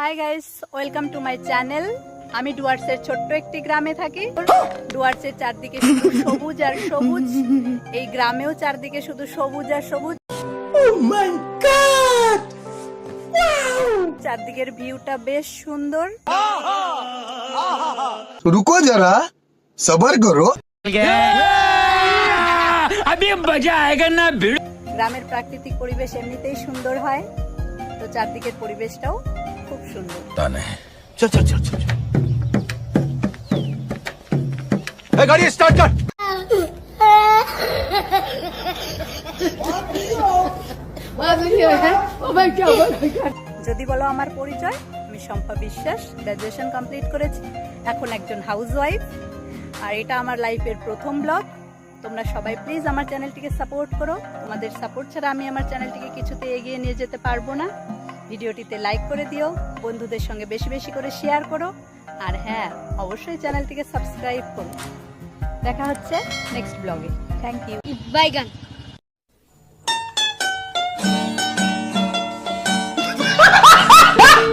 Hi guys, welcome to my channel. আমি ডুয়ার্সের ছোট্ট একটি গ্রামে থাকি। ডুয়ার্সের চারদিকে শুধু সবুজ আর সবুজ। এই গ্রামেও চারদিকে শুধু সবুজ আর সবুজ। Oh my God! চারদিকের ভিউটা বেশ সুন্দর। रुको जरा सबर करो। अभी मजा आएगा ना भिड़। গ্রামের প্রাকৃতিক পরিবেশ এমনিতেই সুন্দর হয়, তো চারদিকের পরিবেশটাও খুব সুন্দর। चल चल चल चल गाड़ी स्टार्ट कर। যদি বলো আমার পরিচয়, আমি শম্পা বিশ্বাস, গ্রাজুয়েশন কমপ্লিট করেছি, এখন একজন হাউসওয়াইফ। আর এটা আমার লাইফের প্রথম ব্লগ। তোমরা সবাই প্লিজ আমার চ্যানেলটিকে সাপোর্ট করো। তোমাদের সাপোর্ট ছাড়া আমি আমার চ্যানেলটিকে কিছুতে এগিয়ে নিয়ে যেতে পারবো না। ভিডিওটিতে লাইক করে দিও, বন্ধুদের সঙ্গে বেশি বেশি করে শেয়ার করো, আর হ্যাঁ, অবশ্যই চ্যানেলটিকে সাবস্ক্রাইব করো। দেখা হচ্ছে নেক্সট ব্লগে। Thank you. বাইগান।